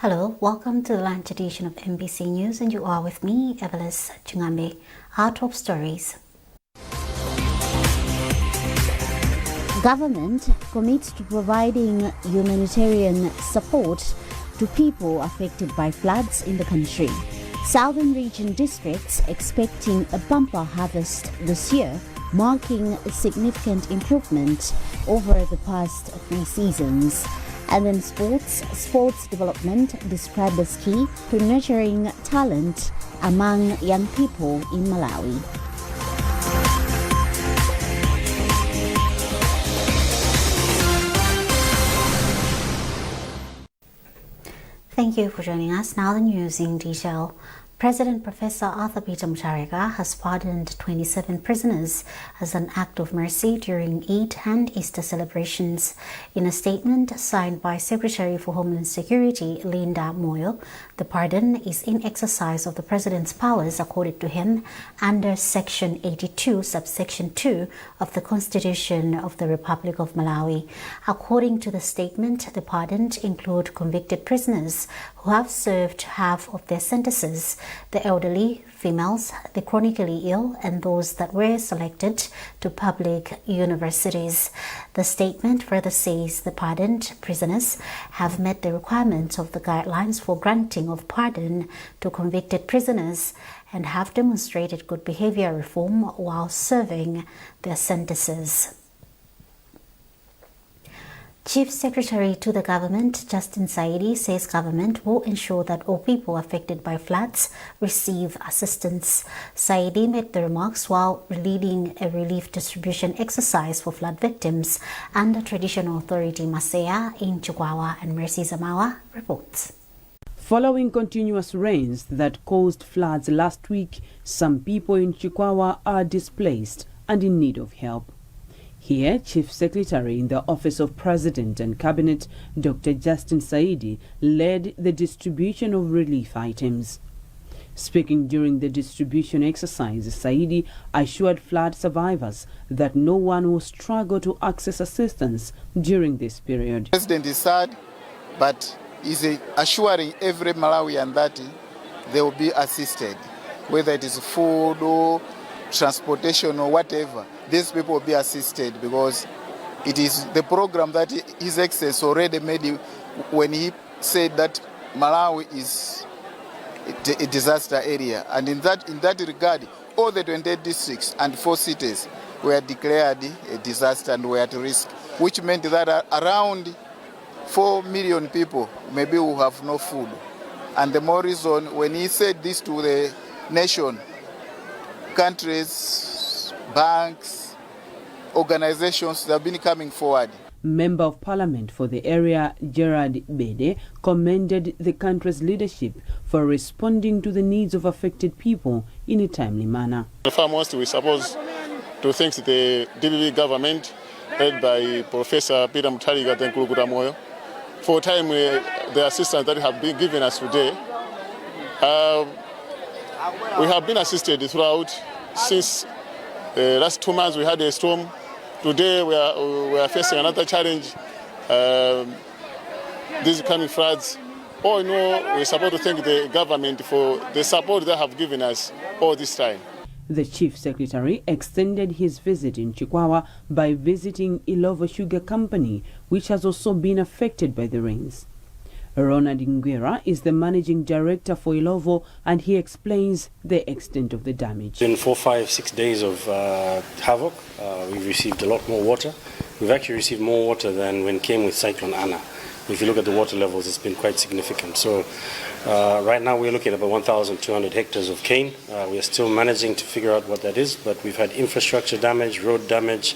Hello, welcome to the lunch edition of MBC News, and you are with me, Evelis Chingambe. Our top stories. Government commits to providing humanitarian support to people affected by floods in the country. Southern region districts expecting a bumper harvest this year, marking a significant improvement over the past 3 seasons. And then sports development described as key to nurturing talent among young people in Malawi. Thank you for joining us. Now the news in detail. President Professor Arthur Peter Mutharika has pardoned 27 prisoners as an act of mercy during Eid and Easter celebrations. In a statement signed by Secretary for Homeland Security Linda Moyo, the pardon is in exercise of the President's powers accorded to him under Section 82, subsection 2 of the Constitution of the Republic of Malawi. According to the statement, the pardoned include convicted prisoners who have served half of their sentences, the elderly, females, the chronically ill, and those that were selected to public universities. The statement further says the pardoned prisoners have met the requirements of the guidelines for granting of pardon to convicted prisoners and have demonstrated good behavior reform while serving their sentences. Chief Secretary to the government, Justin Saidi, says government will ensure that all people affected by floods receive assistance. Saidi made the remarks while leading a relief distribution exercise for flood victims under Traditional Authority Masea in Chihuahua, and Mercy Zamawa reports. Following continuous rains that caused floods last week, some people in Chihuahua are displaced and in need of help. Here, Chief Secretary in the Office of President and Cabinet, Dr. Justin Saidi, led the distribution of relief items. Speaking during the distribution exercise, Saidi assured flood survivors that no one will struggle to access assistance during this period. The President is sad, but is assuring every Malawian that they will be assisted, whether it is food or transportation or whatever. These people will be assisted because it is the program that His Excellency already made when he said that Malawi is a disaster area. And in that regard, all the 28 districts and 4 cities were declared a disaster and were at risk, which meant that around 4 million people maybe will have no food. And the more reason, when he said this to the nation, countries, banks, organizations that have been coming forward. Member of Parliament for the area, Gerard Bede, commended the country's leadership for responding to the needs of affected people in a timely manner. Foremost, we suppose to thank the DBB government led by Professor Peter Mutharika and Nkulukuta Moyo for the assistance that have been given us today. We have been assisted throughout since the last 2 months. We had a storm. Today we are facing another challenge. These coming floods. All in all, we're supposed to thank the government for the support they have given us all this time. The Chief Secretary extended his visit in Chihuahua by visiting Ilovo Sugar Company, which has also been affected by the rains. Ronald Nguera is the managing director for Ilovo, and he explains the extent of the damage. In 4, 5, 6 days of havoc, we've received a lot more water. We've actually received more water than when came with Cyclone Anna. If you look at the water levels, it's been quite significant. So right now we're looking at about 1,200 hectares of cane. We are still managing to figure out what that is, but we've had infrastructure damage, road damage.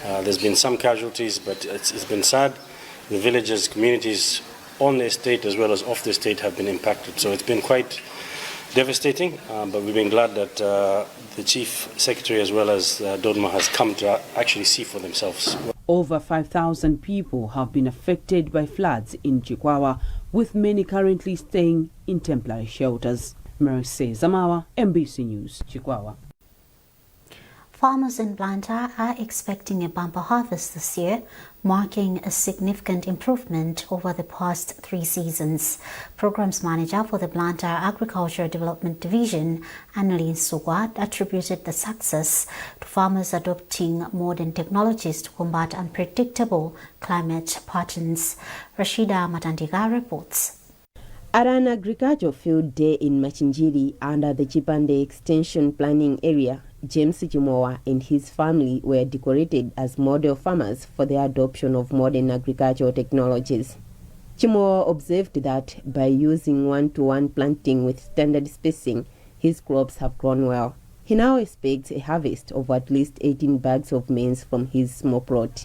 There's been some casualties, but it's been sad. The villages, communities on the estate as well as off the estate have been impacted. So it's been quite devastating, but we've been glad that the Chief Secretary as well as Dodma has come to actually see for themselves. Over 5,000 people have been affected by floods in Chihuahua, with many currently staying in temporary shelters. Mercy Zamawa, MBC News, Chihuahua. Farmers in Blantyre are expecting a bumper harvest this year, marking a significant improvement over the past 3 seasons. Programs Manager for the Blantyre Agriculture Development Division, Annalyn Sugwa, attributed the success to farmers adopting modern technologies to combat unpredictable climate patterns. Rashida Matandiga reports. At an agricultural field day in Machinjiri under the Chipande Extension Planning Area, James Chimowa and his family were decorated as model farmers for the adoption of modern agricultural technologies. Chimowa observed that by using one-to-one planting with standard spacing, his crops have grown well. He now expects a harvest of at least 18 bags of maize from his small plot.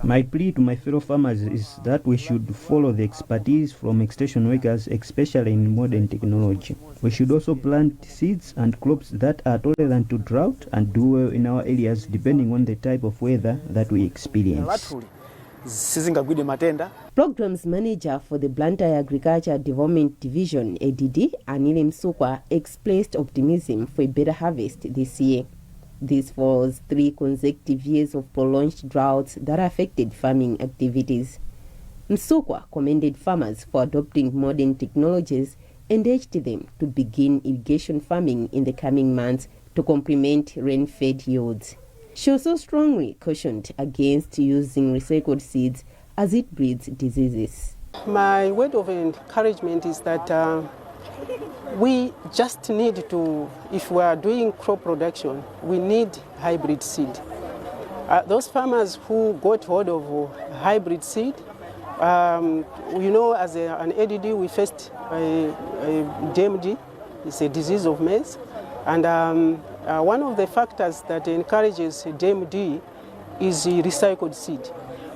My plea to my fellow farmers is that we should follow the expertise from extension workers, especially in modern technology. We should also plant seeds and crops that are tolerant to drought and do well in our areas depending on the type of weather that we experience. Programs Manager for the Blantyre Agriculture Development Division, ADD, Anile Msukwa, expressed optimism for a better harvest this year. This follows 3 consecutive years of prolonged droughts that affected farming activities. Msukwa commended farmers for adopting modern technologies and urged them to begin irrigation farming in the coming months to complement rain-fed yields. She also strongly cautioned against using recycled seeds as it breeds diseases. My word of encouragement is that we just need to, if we are doing crop production, we need hybrid seed. Those farmers who got hold of hybrid seed, as an ADD, we faced a DMD, it's a disease of maize, and one of the factors that encourages DMD is recycled seed.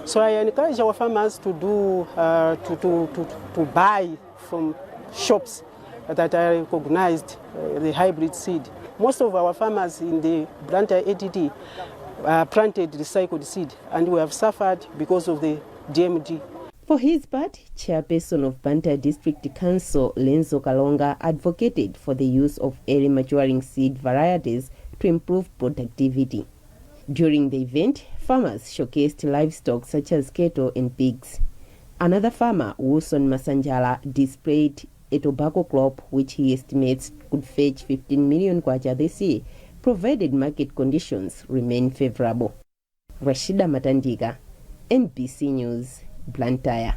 So I encourage our farmers to do to buy from shops that are recognized the hybrid seed. Most of our farmers in the Blantyre ADD planted recycled seed, and we have suffered because of the DMD. For his part, Chairperson of Blantyre District Council, Lenzo Kalonga, advocated for the use of early maturing seed varieties to improve productivity. During the event, farmers showcased livestock such as cattle and pigs. Another farmer, Wilson Masanjala, displayed a tobacco crop which he estimates could fetch 15 million kwacha this year, provided market conditions remain favorable. Rashida Matandiga, NBC News, Blantyre.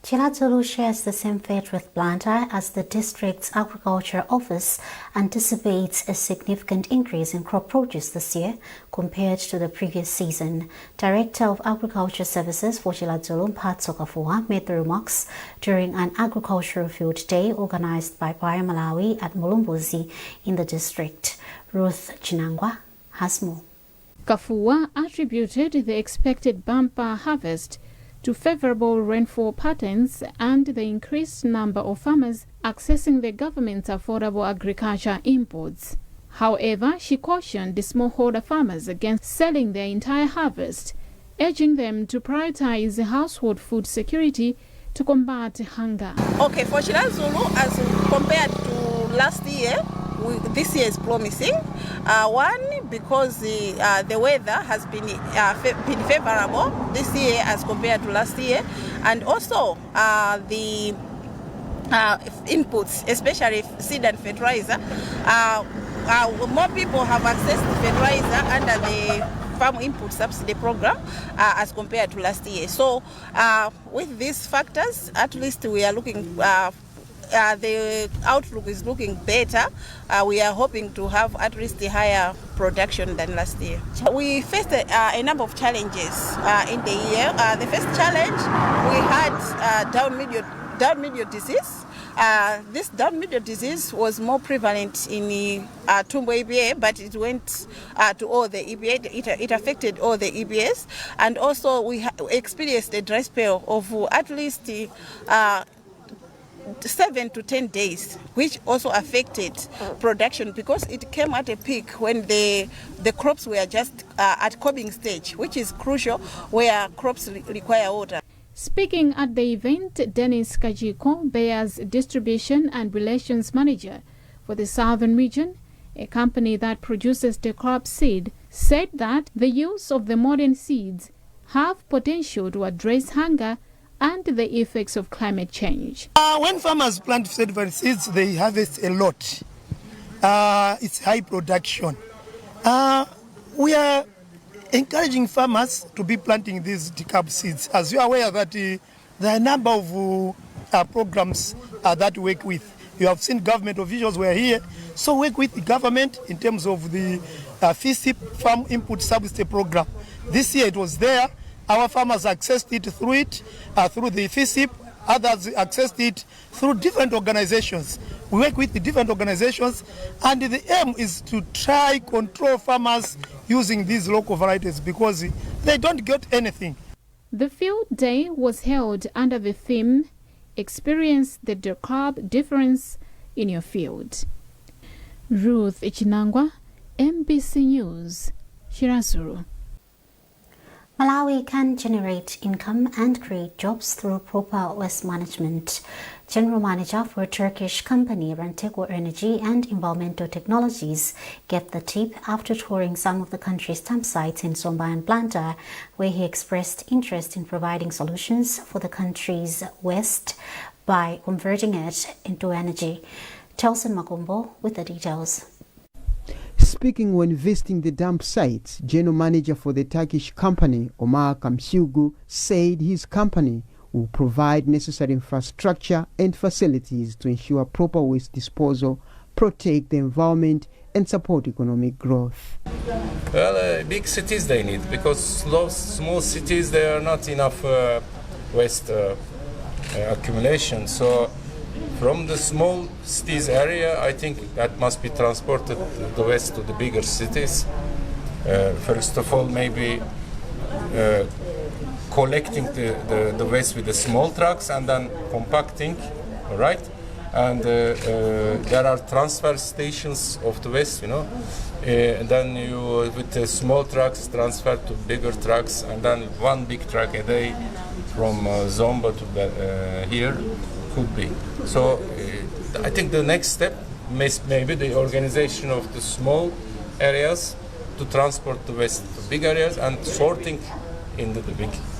Chirazulu shares the same fate with Blantyre as the district's agriculture office anticipates a significant increase in crop produce this year compared to the previous season. Director of Agriculture Services for Chirazulu, Mphatso Kafua, made the remarks during an agricultural field day organized by Malawi at Mulumbuzi in the district. Ruth Chinangwa has more. Kafua attributed the expected bumper harvest to favorable rainfall patterns and the increased number of farmers accessing the government's affordable agriculture imports. However, she cautioned the smallholder farmers against selling their entire harvest, urging them to prioritize household food security to combat hunger. Okay, for Chirazulu, as compared to last year, this year is promising. One, because the weather has been favorable this year as compared to last year, and also the inputs, especially seed and fertilizer. More people have access to fertilizer under the Farm Input Subsidy Program as compared to last year. So with these factors, at least we are looking the outlook is looking better. We are hoping to have at least a higher production than last year. We faced a number of challenges in the year. The first challenge, we had down mildew disease. This down mildew disease was more prevalent in Tumbo EBA, but it went to all the EBA. It affected all the EBAs. And also we experienced a dry spell of at least 7 to 10 days, which also affected production because it came at a peak when the crops were just at cobbing stage, which is crucial where crops require water. Speaking at the event, Dennis Kajiko, Bayer's Distribution and Relations Manager, for the southern region, a company that produces the crop seed, said that the use of the modern seeds have potential to address hunger and the effects of climate change. When farmers plant certified seeds, they harvest a lot. It's high production. We are encouraging farmers to be planting these decab seeds. As you are aware that there are a number of programs that work with. You have seen government officials were here, so work with the government in terms of the FISIP Farm Input Subsidy Program. This year it was there. Our farmers accessed it through the FISIP. Others accessed it through different organizations. We work with the different organizations, and the aim is to try control farmers using these local varieties because they don't get anything. The field day was held under the theme, Experience the Decab Difference in Your Field. Ruth Ichinangwa, MBC News, Shirasuru. Malawi can generate income and create jobs through proper waste management. General Manager for Turkish company Ranteco Energy and Environmental Technologies gave the tip after touring some of the country's dump sites in Zomba and Blantyre, where he expressed interest in providing solutions for the country's waste by converting it into energy. Telson Makumbo with the details. Speaking when visiting the dump sites, General Manager for the Turkish company, Omar Kamsugu, said his company will provide necessary infrastructure and facilities to ensure proper waste disposal, protect the environment, and support economic growth. Well, big cities they need, because small cities, there are not enough waste accumulation. So from the small cities area, I think that must be transported the waste to the bigger cities. First of all, maybe collecting the waste with the small trucks and then compacting, all right? And there are transfer stations of the waste, you know. And then you, with the small trucks, transfer to bigger trucks, and then one big truck a day from Zomba to here could be. So I think the next step may be the organization of the small areas to transport the waste to big areas and sorting into the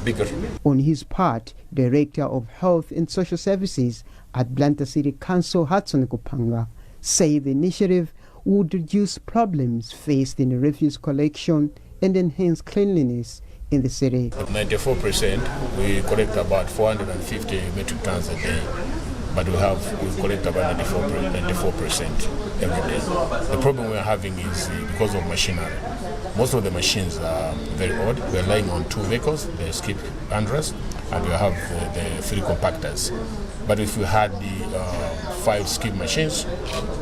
bigger. On his part, Director of Health and Social Services at Blantyre City Council, Hudson Kupanga, say the initiative would reduce problems faced in refuse collection and enhance cleanliness in the city. At 94%, we collect about 450 metric tons a day, but we collect about 94% every day. The problem we're having is because of machinery. Most of the machines are very old. We're relying on 2 vehicles, the skip handlers, and we have the 3 compactors. But if we had the 5 skip machines,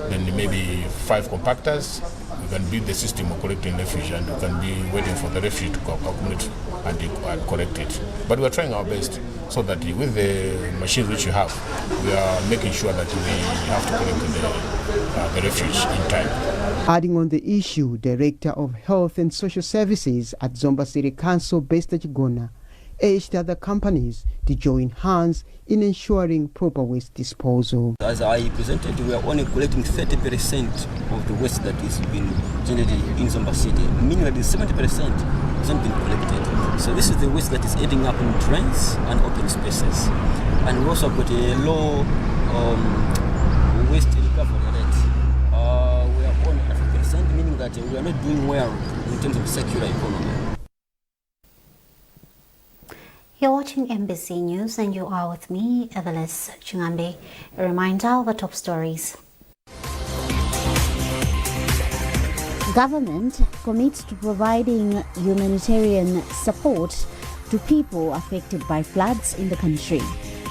then maybe 5 compactors, we can build the system of collecting refuge, and we can be waiting for the refuge to accumulate and collect it. But we're trying our best so that with the machines which we have, we are making sure that we have to collect the refuge in time. Adding on the issue, Director of Health and Social Services at Zomba City Council, Besta Chigona, urged other companies to join hands in ensuring proper waste disposal. As I presented, we are only collecting 30% of the waste that is being generated in Zomba City, meaning that 70% hasn't been collected. So this is the waste that is ending up in drains and open spaces. And we also got a low waste recovery rate. We are on 50%, meaning that we are not doing well in terms of circular economy. You're watching MBC News and you are with me, Evelis Chingambe. A reminder of the top stories. Government commits to providing humanitarian support to people affected by floods in the country.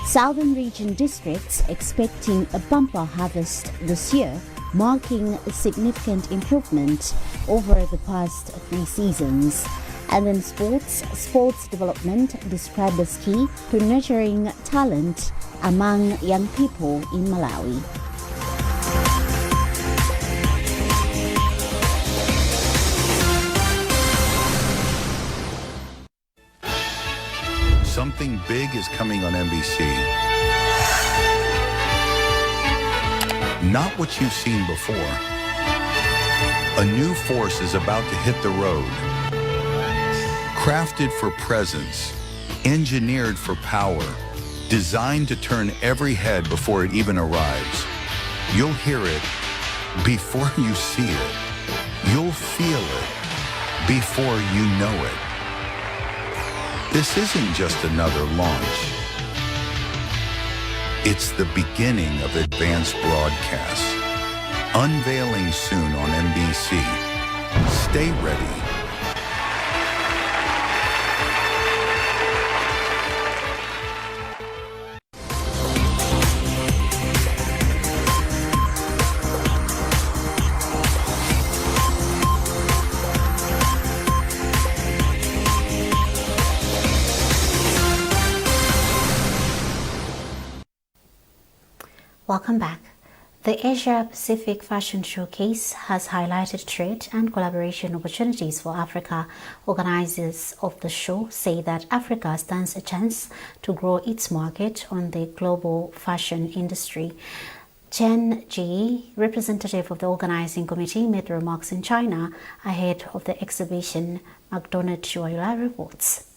Southern region districts expecting a bumper harvest this year, marking a significant improvement over the past 3 seasons. And in sports development described as key to nurturing talent among young people in Malawi. Something big is coming on NBC. not what you've seen before. A new force is about to hit the road. Crafted for presence, engineered for power, designed to turn every head before it even arrives. You'll hear it before you see it. You'll feel it before you know it. This isn't just another launch. It's the beginning of advanced broadcasts. Unveiling soon on NBC. Stay ready. Welcome back. The Asia Pacific Fashion Showcase has highlighted trade and collaboration opportunities for Africa. Organizers of the show say that Africa stands a chance to grow its market on the global fashion industry. Chen Ji, representative of the organizing committee, made remarks in China ahead of the exhibition. McDonald Chuaila reports.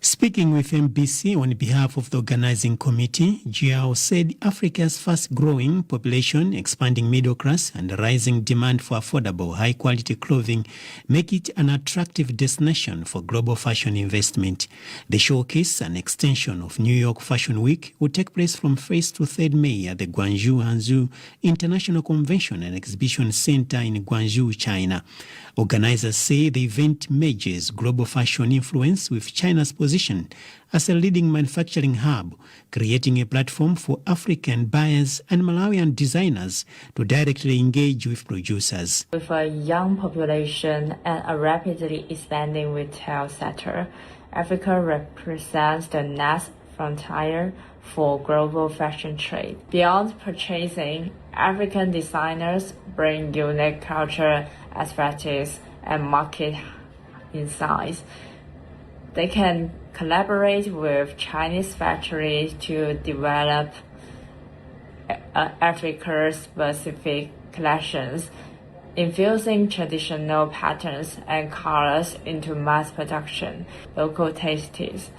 Speaking with MBC on behalf of the organizing committee, Jiao said Africa's fast-growing population, expanding middle class, and rising demand for affordable, high-quality clothing make it an attractive destination for global fashion investment. The showcase, an extension of New York Fashion Week, will take place from 1st to 3rd May at the Guangzhou Hanzhou International Convention and Exhibition Center in Guangzhou, China. Organizers say the event merges global fashion influence with China's position as a leading manufacturing hub, creating a platform for African buyers and Malawian designers to directly engage with producers. With a young population and a rapidly expanding retail sector, Africa represents the next frontier for global fashion trade. Beyond purchasing, African designers bring unique culture, aesthetics, and market insights. They can collaborate with Chinese factories to develop Africa-specific collections, infusing traditional patterns and colors into mass production, local tastes,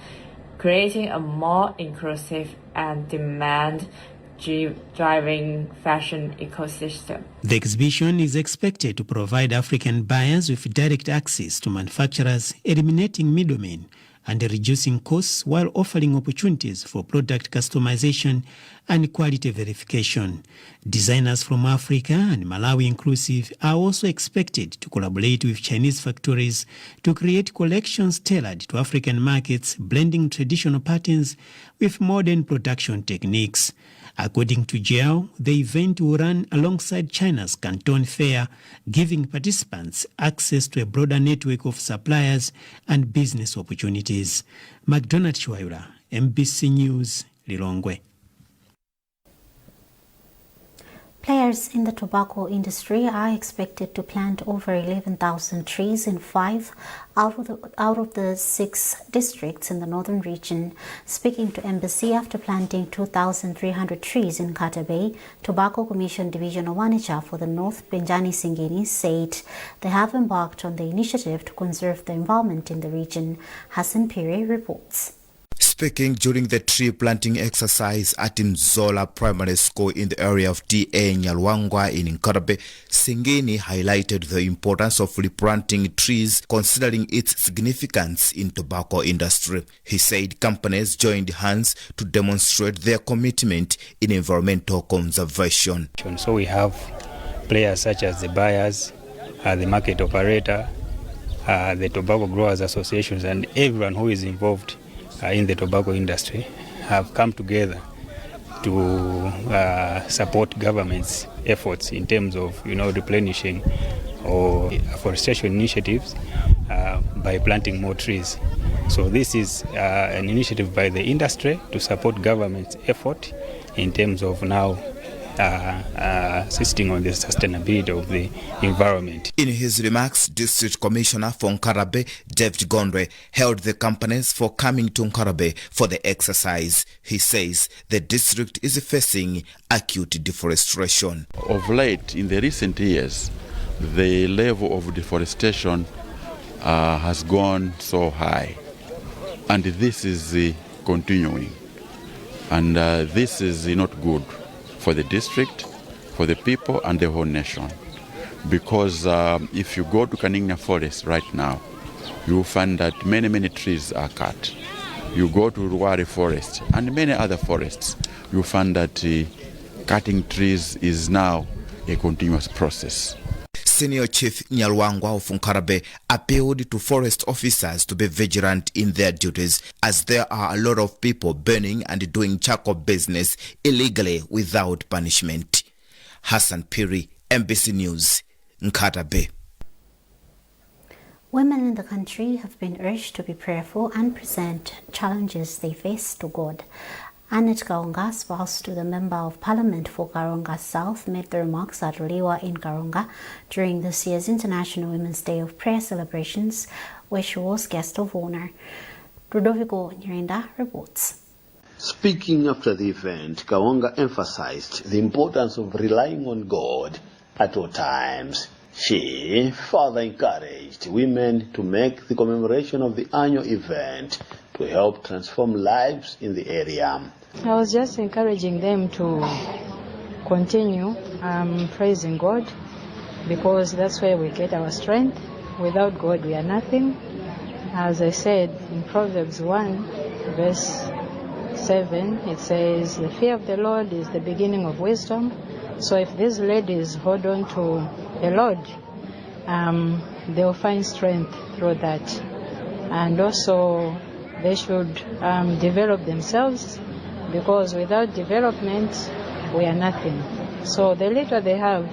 creating a more inclusive and demand-driving fashion ecosystem. The exhibition is expected to provide African buyers with direct access to manufacturers, eliminating middlemen and reducing costs while offering opportunities for product customization and quality verification. Designers from Africa and Malawi inclusive are also expected to collaborate with Chinese factories to create collections tailored to African markets, blending traditional patterns with modern production techniques. According to Jiao, the event will run alongside China's Canton Fair, giving participants access to a broader network of suppliers and business opportunities. McDonald Chuaila, MBC News, Lilongwe. Players in the tobacco industry are expected to plant over 11,000 trees in 5 out of the 6 districts in the northern region. Speaking to Embassy after planting 2,300 trees in Kata Bay, Tobacco Commission Divisional Manager for the North, Benjani Singini, said they have embarked on the initiative to conserve the environment in the region. Hassan Pire reports. Speaking during the tree planting exercise at Mzola Primary School in the area of DA Nyalwangwa in Nkarabe, Singini highlighted the importance of replanting trees considering its significance in tobacco industry. He said companies joined hands to demonstrate their commitment in environmental conservation. So we have players such as the buyers, the market operator, the tobacco growers associations, and everyone who is involved in the tobacco industry have come together to support government's efforts in terms of replenishing or afforestation initiatives by planting more trees. So this is an initiative by the industry to support government's effort in terms of now assisting on the sustainability of the environment. In his remarks, District Commissioner for Nkarabe, David Gondwe, held the companies for coming to Nkarabe for the exercise. He says the district is facing acute deforestation. Of late, in the recent years, the level of deforestation has gone so high, and this is continuing, and this is not good for the district, for the people, and the whole nation. Because if you go to Kaningna Forest right now, you will find that many trees are cut. You go to Ruwari Forest and many other forests, you find that cutting trees is now a continuous process. Senior Chief Nyalwangwa of Nkarabe appealed to forest officers to be vigilant in their duties, as there are a lot of people burning and doing charcoal business illegally without punishment. Hassan Piri, MBC News, Nkarabe. Women in the country have been urged to be prayerful and present challenges they face to God. Annette Kaonga, spouse to the Member of Parliament for Karonga South, made the remarks at Liwa in Karonga during this year's International Women's Day of Prayer celebrations, where she was guest of honor. Ludovico Nyirenda reports. Speaking after the event, Kaonga emphasized the importance of relying on God at all times. She further encouraged women to make the commemoration of the annual event to help transform lives in the area. I was just encouraging them to continue praising God, because that's where we get our strength. Without God, we are nothing. As I said in Proverbs 1, verse 7, it says, "The fear of the Lord is the beginning of wisdom." So if these ladies hold on to the Lord, they'll find strength through that. And also, they should develop themselves, because without development, we are nothing. So the little they have,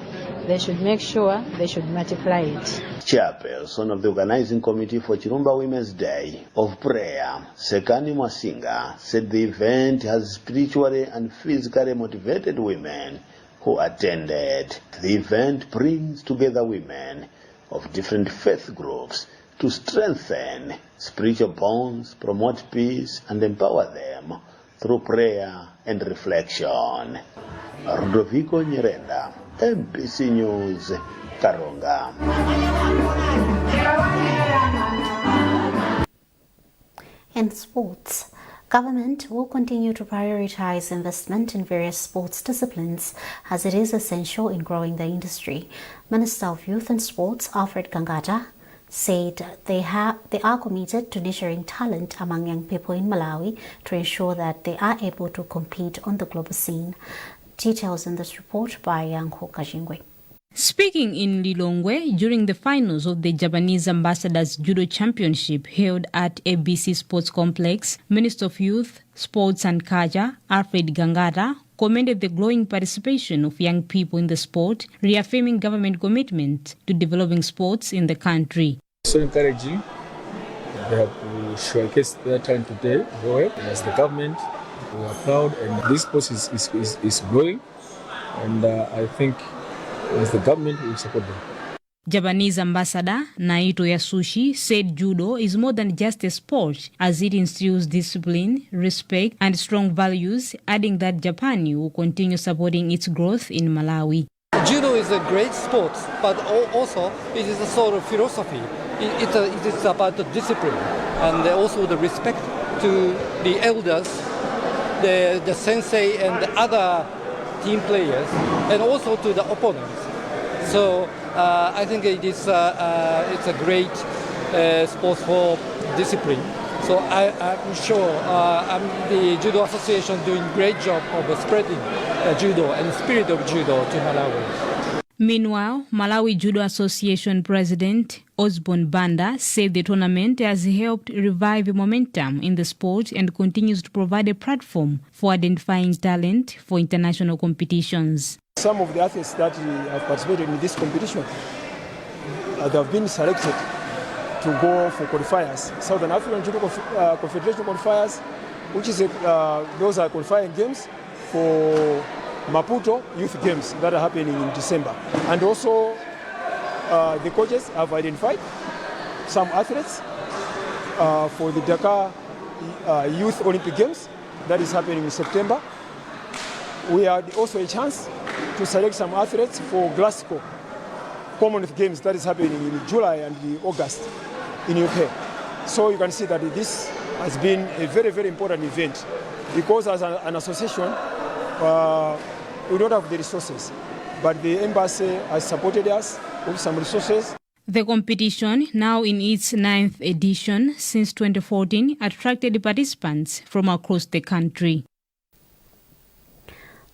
they should make sure they should multiply it. Chairperson of the organizing committee for Chirumba Women's Day of Prayer, Sekani Mwasinga, said the event has spiritually and physically motivated women who attended. The event brings together women of different faith groups to strengthen spiritual bonds, promote peace, and empower them through prayer and reflection. Ludovico Nyirenda, MBC News, Karonga. In sports, government will continue to prioritize investment in various sports disciplines, as it is essential in growing the industry. Minister of Youth and Sports, Alfred Kangata, said they are committed to nurturing talent among young people in Malawi to ensure that they are able to compete on the global scene. Details in this report by Yanko Kajingwe. Speaking in Lilongwe during the finals of the Japanese Ambassadors Judo Championship held at ABC Sports Complex, Minister of Youth, Sports and Culture, Alfred Kangata, commended the growing participation of young people in the sport, reaffirming government commitment to developing sports in the country. So encouraging. They have showcased their talent today. As the government, we are proud, and this sport is growing, and I think as the government, we support them. Japanese ambassador Naito Yasushi said judo is more than just a sport, as it instills discipline, respect, and strong values, adding that Japan will continue supporting its growth in Malawi. Judo is a great sport, but also it is a sort of philosophy. It is about the discipline and also the respect to the elders, the sensei and the other team players, and also to the opponents. So I think it's a great sport for discipline. So I'm sure the Judo Association doing a great job of spreading judo and the spirit of judo to Malawi. Meanwhile, Malawi Judo Association President Osborne Banda said the tournament has helped revive momentum in the sport and continues to provide a platform for identifying talent for international competitions. Some of the athletes that have participated in this competition they have been selected to go for qualifiers. Southern African Judo Confederation qualifiers, which is those are qualifying games for Maputo Youth Games that are happening in December. And also the coaches have identified some athletes for the Dakar Youth Olympic Games that is happening in September. We had also a chance to select some athletes for Glasgow Commonwealth Games that is happening in July and August in UK. So you can see that this has been a very, very important event because as an association, we don't have the resources, but the embassy has supported us with some resources. The competition, now in its 9th edition since 2014, attracted participants from across the country.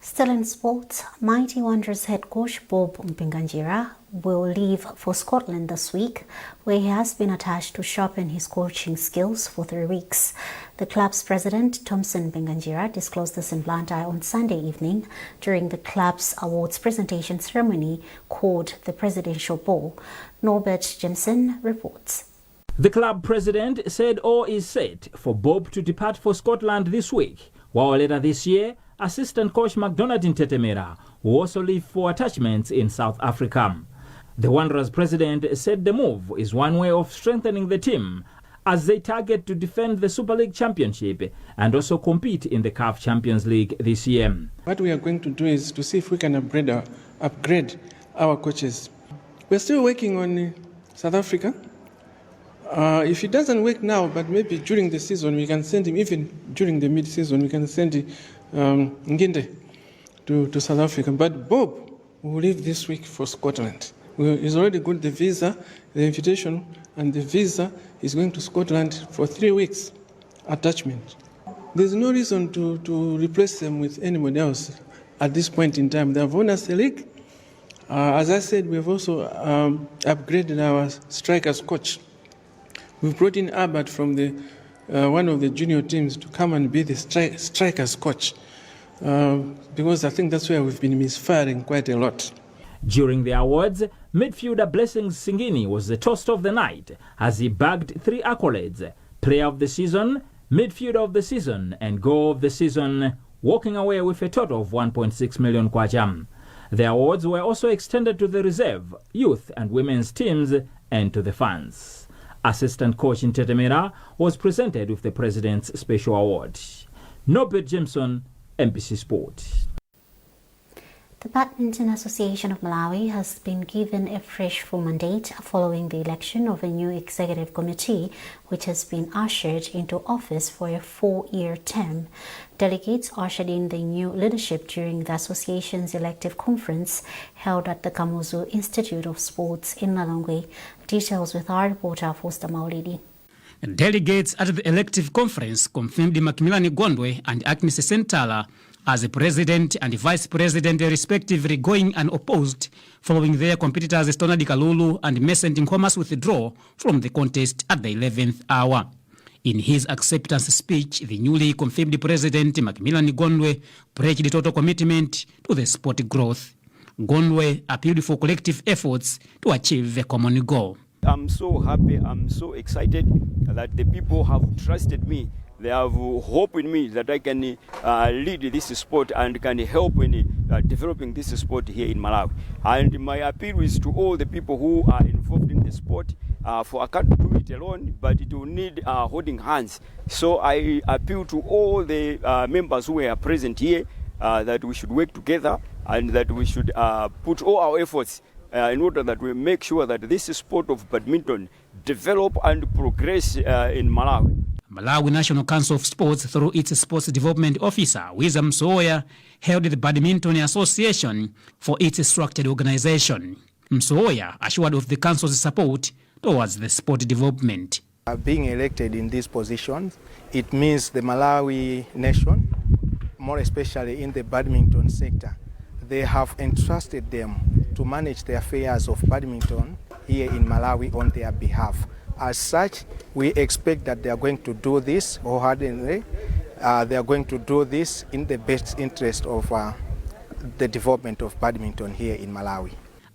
Still in sports, Mighty Wanderers head coach Bob Mpinganjira will leave for Scotland this week, where he has been attached to sharpen his coaching skills for 3 weeks. The club's president, Thomson Mpinganjira, disclosed this in Blantyre on Sunday evening during the club's awards presentation ceremony called the Presidential Ball. Norbert Jimson reports. The club president said all is set for Bob to depart for Scotland this week, while later this year, assistant coach McDonald Ntetemera will also leave for attachments in South Africa. The Wanderers president said the move is one way of strengthening the team as they target to defend the Super League Championship and also compete in the CAF Champions League this year. What we are going to do is to see if we can upgrade our coaches. We're still working on South Africa. If it doesn't work now, but maybe during the season, we can send him, even during the mid-season, we can send Nginde to South Africa. But Bob will leave this week for Scotland. He's already got the visa, the invitation, and the visa is going to Scotland for 3 weeks attachment. There's no reason to replace them with anyone else at this point in time. They have won us the league. As I said, we've also upgraded our strikers coach. We've brought in Albert from the one of the junior teams to come and be the strikers coach because I think that's where we've been misfiring quite a lot. During the awards, midfielder Blessings Singini was the toast of the night as he bagged 3 accolades: Player of the Season, Midfielder of the Season and Goal of the Season, walking away with a total of 1.6 million kwacha. The awards were also extended to the reserve, youth and women's teams and to the fans. Assistant coach Ntetemera was presented with the President's Special Award. Norbert Jameson, MBC Sport. The Badminton Association of Malawi has been given a fresh full mandate following the election of a new executive committee, which has been ushered into office for a 4-year term. Delegates ushered in the new leadership during the association's elective conference held at the Kamuzu Institute of Sports in Lilongwe. Details with our reporter Foster Maulidi. Delegates at the elective conference confirmed Macmillan Gondwe and Agnes Sentala as the president and vice president respectively going unopposed following their competitors Stonadi Kalulu and Mason Nkoma's withdrawal from the contest at the 11th hour. In his acceptance speech, the newly confirmed president Macmillan Gondwe pledged total commitment to the sport growth. Gondwe appealed for collective efforts to achieve the common goal. I'm so happy, I'm so excited that the people have trusted me. They have hope in me that I can lead this sport and can help in developing this sport here in Malawi. And my appeal is to all the people who are involved in the sport. For I can't do it alone, but it will need holding hands. So I appeal to all the members who are present here that we should work together and that we should put all our efforts in order that we make sure that this sport of badminton develop and progress in Malawi. Malawi National Council of Sports, through its sports development officer, Wizam Msoya, held the Badminton Association for its structured organization. Msoya assured of the council's support towards the sport development. Being elected in this position, it means the Malawi nation, more especially in the badminton sector, they have entrusted them to manage the affairs of badminton here in Malawi on their behalf. As such, we expect that they are going to do this wholeheartedly. They are going to do this in the best interest of the development of badminton here in Malawi.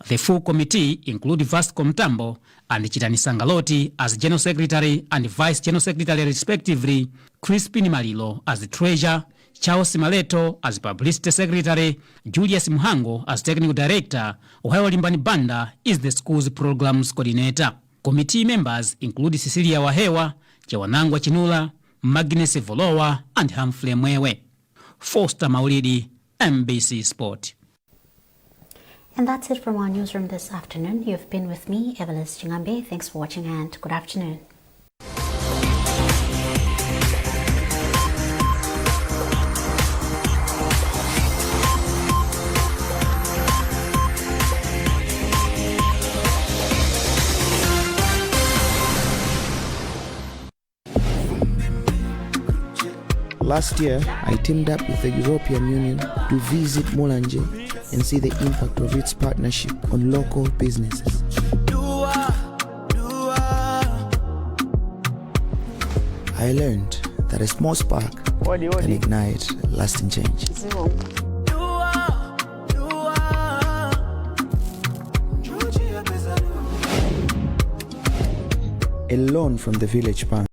The full committee include Vasco Mtambo and Chitani Sangaloti as General Secretary and Vice General Secretary respectively, Crispin Malilo as the Treasurer, Charles Maleto as Publicity Secretary, Julius Muhango as Technical Director, while Limbani Banda is the school's Programs Coordinator. Committee members include Cecilia Wahewa, Chewanangwa Chinula, Magnus Volowa, and Humphrey Mwewe. Foster Maulidi, MBC Sport. And that's it from our newsroom this afternoon. You've been with me, Evelyn Chingambe. Thanks for watching and good afternoon. Last year, I teamed up with the European Union to visit Mulanje and see the impact of its partnership on local businesses. I learned that a small spark can ignite lasting change. A loan from the village bank